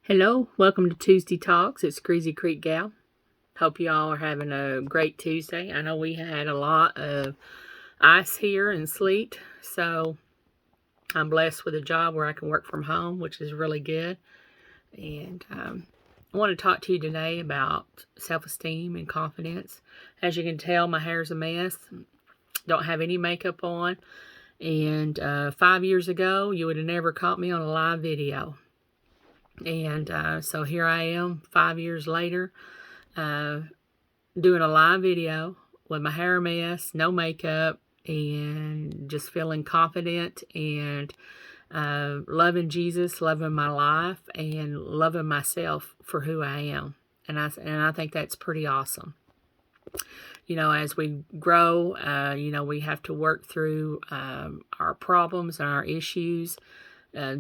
Hello, welcome to Tuesday Talks. It's Greasy Creek Gal. Hope you all are having a great Tuesday. I know we had a lot of ice here and sleet, so I'm blessed with a job where I can work from home, which is really good. And I want to talk to you today about self-esteem and confidence. As you can tell, my hair's a mess. Don't have any makeup on. And 5 years ago, you would have never caught me on a live video. And so here I am 5 years later, doing a live video with my hair a mess, no makeup, and just feeling confident and loving Jesus, loving my life, and loving myself for who I am. And I think that's pretty awesome. You know, as we grow, we have to work through our problems and our issues.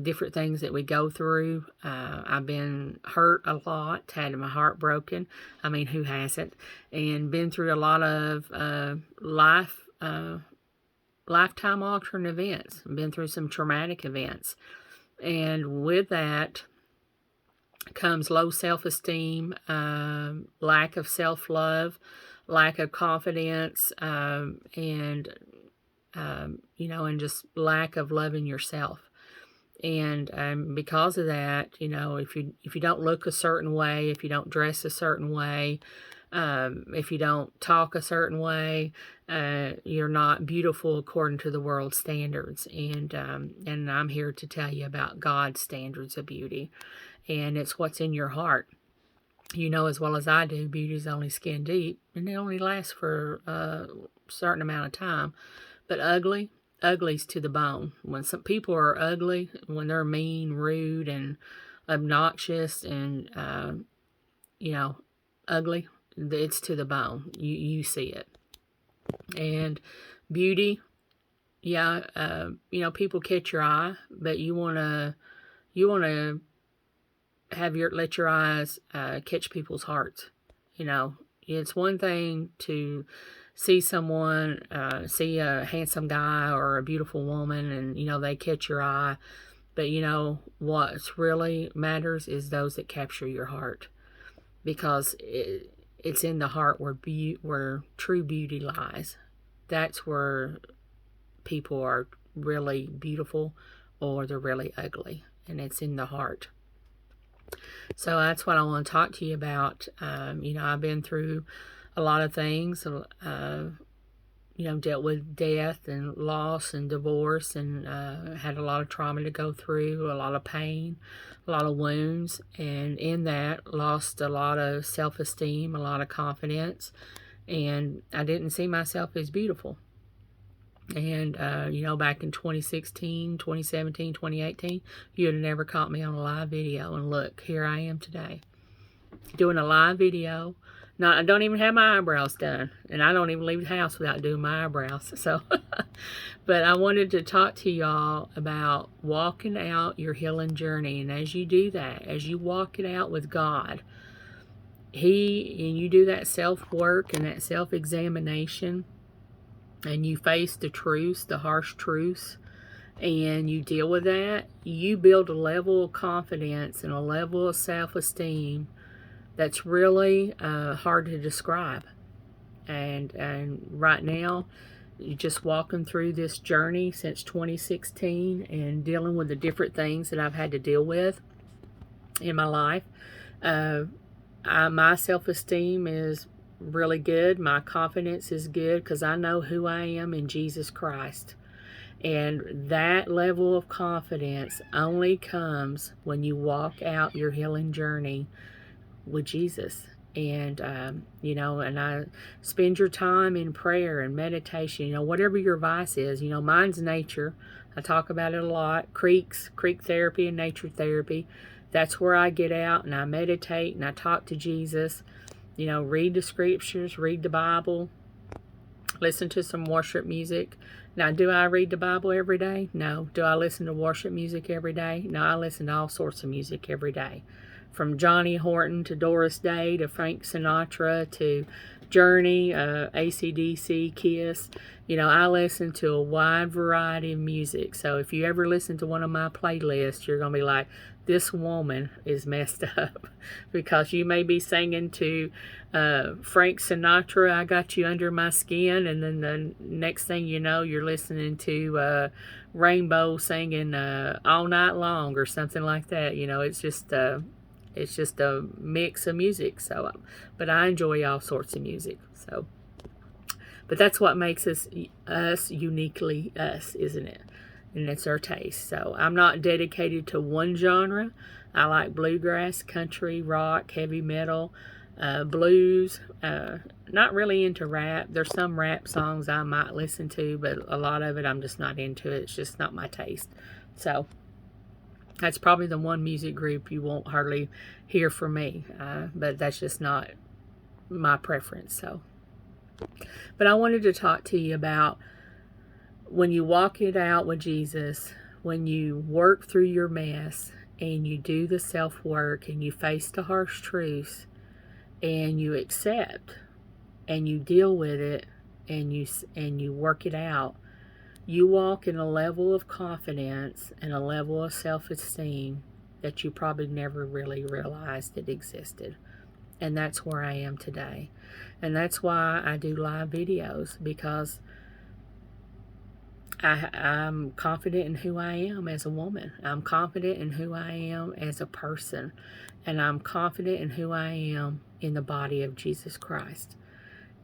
Different things that we go through. I've been hurt a lot, had my heart broken. I mean, who hasn't? And been through a lot of lifetime altering events. Been through some traumatic events. And with that comes low self-esteem, lack of self-love, lack of confidence, and just lack of loving yourself. And because of that, if you don't look a certain way, if you don't dress a certain way, if you don't talk a certain way, you're not beautiful according to the world's standards. And I'm here to tell you about God's standards of beauty, and it's what's in your heart. You know as well as I do, beauty is only skin deep, and it only lasts for a certain amount of time. But ugly's to the bone. When some people are ugly, when they're mean, rude, and obnoxious, and ugly, it's to the bone. You see it. And beauty, people catch your eye, but you wanna let your eyes catch people's hearts. It's one thing to see someone, see a handsome guy or a beautiful woman, and they catch your eye. But what's really matters is those that capture your heart, because it's in the heart where true beauty lies. That's where people are really beautiful or they're really ugly, and it's in the heart. So that's what I want to talk to you about. I've been through a lot of things, dealt with death and loss and divorce, and had a lot of trauma to go through, a lot of pain, a lot of wounds, and in that lost a lot of self-esteem, a lot of confidence, and I didn't see myself as beautiful. And, back in 2016, 2017, 2018, you would have never caught me on a live video. And look, here I am today, doing a live video. I don't even have my eyebrows done. And I don't even leave the house without doing my eyebrows. So, but I wanted to talk to y'all about walking out your healing journey. And as you do that, as you walk it out with God, and you do that self-work and that self-examination, and you face the truths, the harsh truths, and you deal with that, you build a level of confidence and a level of self-esteem that's really hard to describe. And right now, you're just walking through this journey since 2016 and dealing with the different things that I've had to deal with in my life. My self-esteem is really good. My confidence is good because I know who I am in Jesus Christ. And that level of confidence only comes when you walk out your healing journey with Jesus. And, and I spend your time in prayer and meditation, whatever your vice is. Mine's nature. I talk about it a lot. Creek therapy and nature therapy. That's where I get out and I meditate and I talk to Jesus. Read the scriptures, read the Bible, listen to some worship music. Now, do I read the Bible every day? No. Do I listen to worship music every day? No, I listen to all sorts of music every day. From Johnny Horton to Doris Day to Frank Sinatra to Journey, AC/DC, Kiss. I listen to a wide variety of music. So if you ever listen to one of my playlists, you're going to be like, this woman is messed up, because you may be singing to Frank Sinatra, I Got You Under My Skin, and then the next thing you know, you're listening to Rainbow singing All Night Long or something like that. It's just a mix of music. So, but I enjoy all sorts of music. So, but that's what makes us uniquely us, isn't it? And it's our taste. So I'm not dedicated to one genre. I like bluegrass, country, rock, heavy metal, blues. Not really into rap. There's some rap songs I might listen to, but a lot of it I'm just not into. It's just not my taste. So that's probably the one music group you won't hardly hear from me. But that's just not my preference. So, but I wanted to talk to you about when you walk it out with Jesus, when you work through your mess and you do the self-work and you face the harsh truths and you accept and you deal with it and you work it out, you walk in a level of confidence and a level of self-esteem that you probably never really realized it existed. And that's where I am today. And that's why I do live videos, because I'm confident in who I am as a woman. I'm confident in who I am as a person. And I'm confident in who I am in the body of Jesus Christ.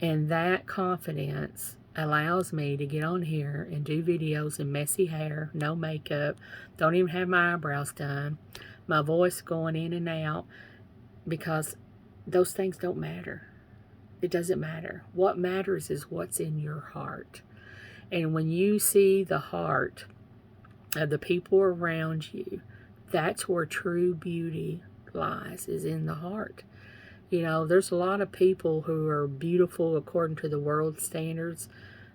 And that confidence allows me to get on here and do videos in messy hair, no makeup, don't even have my eyebrows done, my voice going in and out, because those things don't matter. It doesn't matter. What matters is what's in your heart. And when you see the heart of the people around you, that's where true beauty lies, is in the heart. There's a lot of people who are beautiful according to the world standards.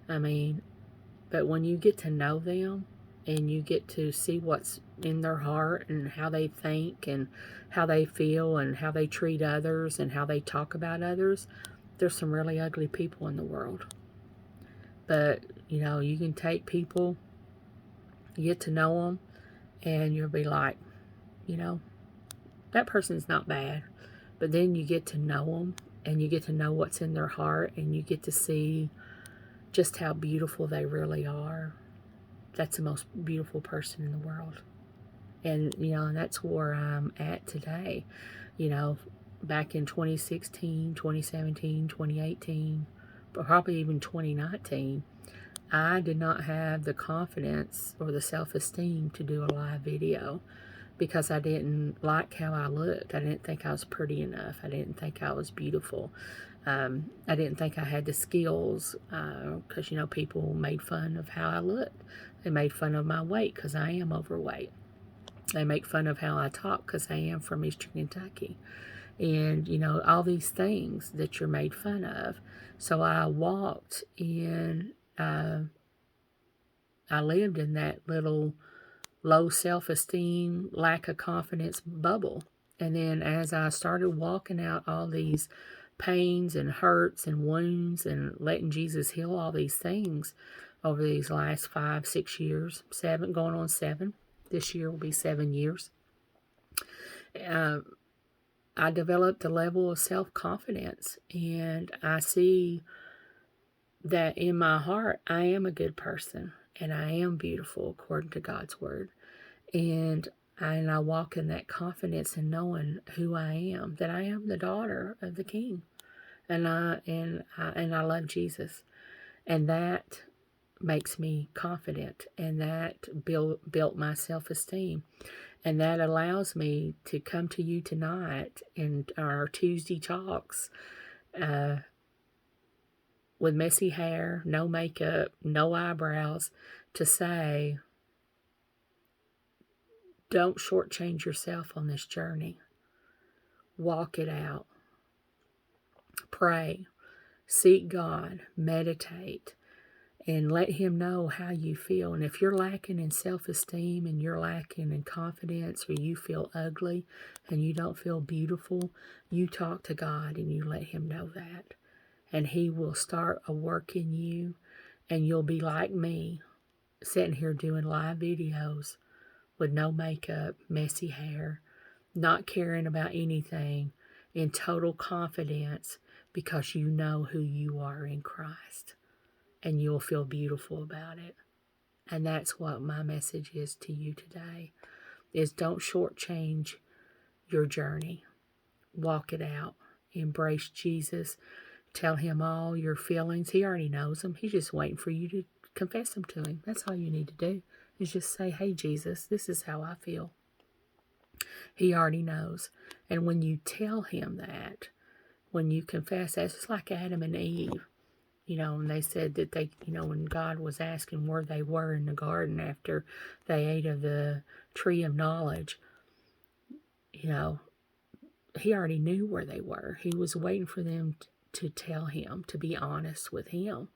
But when you get to know them and you get to see what's in their heart and how they think and how they feel and how they treat others and how they talk about others, there's some really ugly people in the world. But, you can take people, you get to know them, and you'll be like, that person's not bad. But then you get to know them, and you get to know what's in their heart, and you get to see just how beautiful they really are. That's the most beautiful person in the world. And, and that's where I'm at today. Back in 2016, 2017, 2018, but probably even 2019, I did not have the confidence or the self-esteem to do a live video, because I didn't like how I looked. I didn't think I was pretty enough. I didn't think I was beautiful. I didn't think I had the skills, because, people made fun of how I looked. They made fun of my weight, because I am overweight. They make fun of how I talk, because I am from Eastern Kentucky. And, all these things that you're made fun of. So I walked in, I lived in that little low self-esteem, lack of confidence bubble. And then as I started walking out all these pains and hurts and wounds and letting Jesus heal all these things over these last 5, 6 years, 7, going on 7, this year will be 7 years, I developed a level of self-confidence, and I see that in my heart, I am a good person, and I am beautiful according to God's word. And I walk in that confidence and knowing who I am, that I am the daughter of the King, and I love Jesus, and that makes me confident, and that built my self-esteem. And that allows me to come to you tonight in our Tuesday talks with messy hair, no makeup, no eyebrows, to say, don't shortchange yourself on this journey. Walk it out. Pray. Seek God. Meditate. And let Him know how you feel. And if you're lacking in self-esteem and you're lacking in confidence, or you feel ugly and you don't feel beautiful, you talk to God and you let Him know that. And He will start a work in you, and you'll be like me, sitting here doing live videos with no makeup, messy hair, not caring about anything, in total confidence because you know who you are in Christ, and you'll feel beautiful about it. And that's what my message is to you today, is don't shortchange your journey. Walk it out. Embrace Jesus. Tell him all your feelings. He already knows them. He's just waiting for you to confess them to him. That's all you need to do, is just say, hey, Jesus, this is how I feel. He already knows. And when you tell him that, when you confess that, it's just like Adam and Eve. And they said that they, when God was asking where they were in the garden after they ate of the tree of knowledge, he already knew where they were. He was waiting for them to tell him, to be honest with him.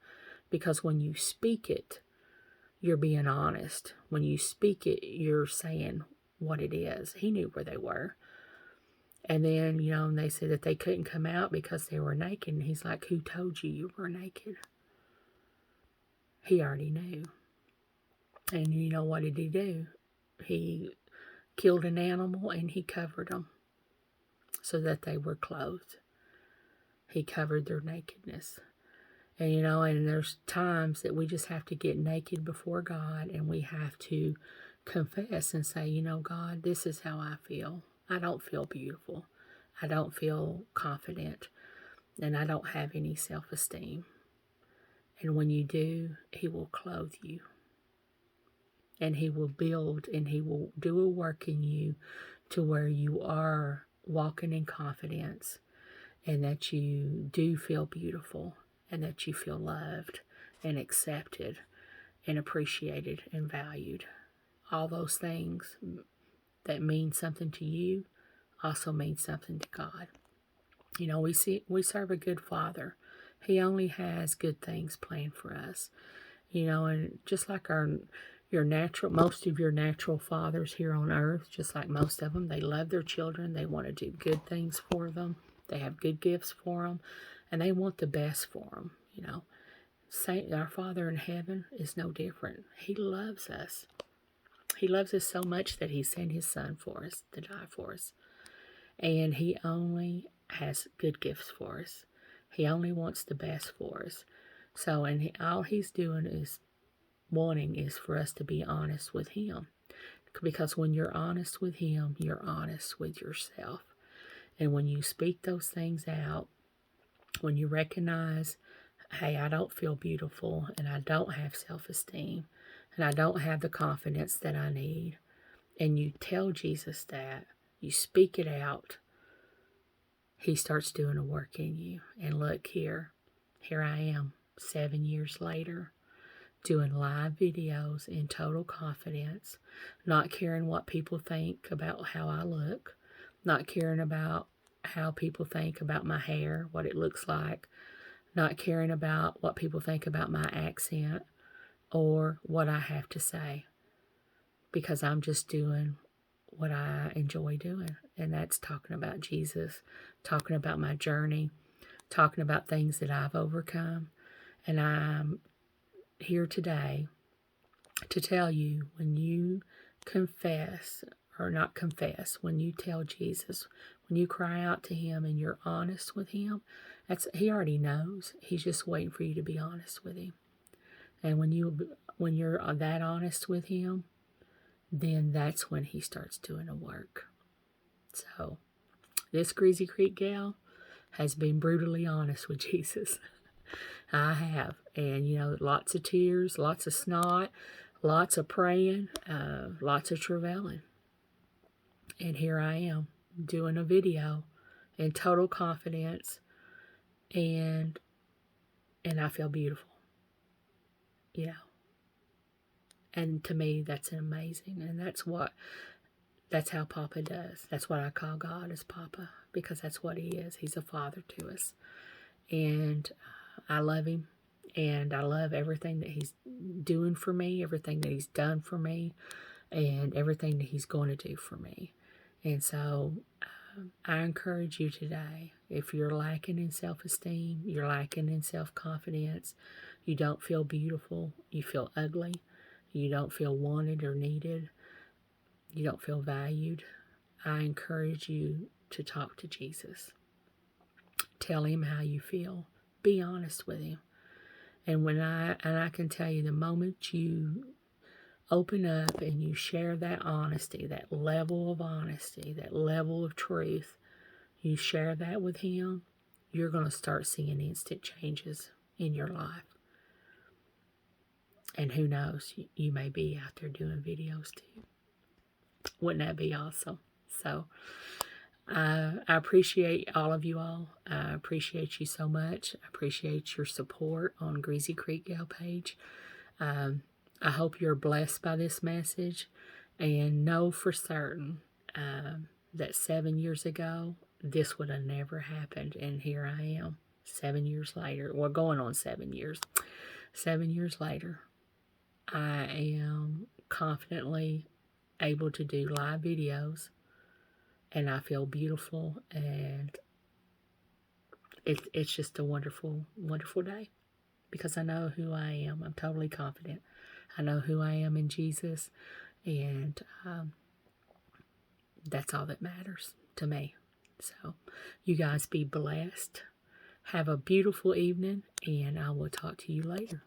Because when you speak it, you're being honest. When you speak it, you're saying what it is. He knew where they were. And then, and they said that they couldn't come out because they were naked. And he's like, who told you you were naked? He already knew. And what did he do? He killed an animal and he covered them so that they were clothed. He covered their nakedness. And, and there's times that we just have to get naked before God, and we have to confess and say, God, this is how I feel. I don't feel beautiful. I don't feel confident. And I don't have any self-esteem. And when you do, he will clothe you. And he will build, and he will do a work in you to where you are walking in confidence, and that you do feel beautiful, and that you feel loved and accepted and appreciated and valued. All those things that mean something to you also mean something to God. We serve a good Father. He only has good things planned for us. And just like most of your natural fathers here on earth, just like most of them, they love their children. They want to do good things for them. They have good gifts for them, and they want the best for them. Our Father in heaven is no different. He loves us. He loves us so much that he sent his son for us to die for us. And he only has good gifts for us. He only wants the best for us. So, all he's doing is for us to be honest with him. Because when you're honest with him, you're honest with yourself. And when you speak those things out, when you recognize, hey, I don't feel beautiful, and I don't have self-esteem, and I don't have the confidence that I need, and you tell Jesus that, you speak it out, he starts doing a work in you. And look, here I am, 7 years later, doing live videos in total confidence, not caring what people think about how I look, not caring about how people think about my hair, what it looks like, not caring about what people think about my accent or what I have to say, because I'm just doing what I enjoy doing, and that's talking about Jesus, talking about my journey, talking about things that I've overcome. And I'm here today to tell you, when you confess, or not confess, when you tell Jesus, when you cry out to him and you're honest with him, he already knows. He's just waiting for you to be honest with him. And when you're that honest with him, then that's when he starts doing the work. So, this Greasy Creek gal has been brutally honest with Jesus. I have. And, lots of tears, lots of snot, lots of praying, lots of travailing. And here I am doing a video in total confidence, and I feel beautiful. And to me, that's amazing. And that's how Papa does. That's what I call God, as Papa, because that's what he is. He's a father to us. And I love him. And I love everything that he's doing for me, everything that he's done for me, and everything that he's going to do for me. And so I encourage you today, if you're lacking in self-esteem, you're lacking in self-confidence, you don't feel beautiful, you feel ugly, you don't feel wanted or needed, you don't feel valued, I encourage you to talk to Jesus. Tell him how you feel. Be honest with him. And I can tell you, the moment you open up and you share that honesty, that level of honesty, that level of truth, you share that with him, you're going to start seeing instant changes in your life. And who knows, you may be out there doing videos too. Wouldn't that be awesome? So I appreciate all of you all. I appreciate you so much. I appreciate your support on Greasy Creek Gal page. I hope you're blessed by this message, and know for certain that 7 years ago, this would have never happened. And here I am, 7 years later. Well, going on 7 years. 7 years later, I am confidently able to do live videos, and I feel beautiful, and it's just a wonderful, wonderful day, because I know who I am. I'm totally confident. I know who I am in Jesus, and that's all that matters to me. So you guys be blessed. Have a beautiful evening, and I will talk to you later.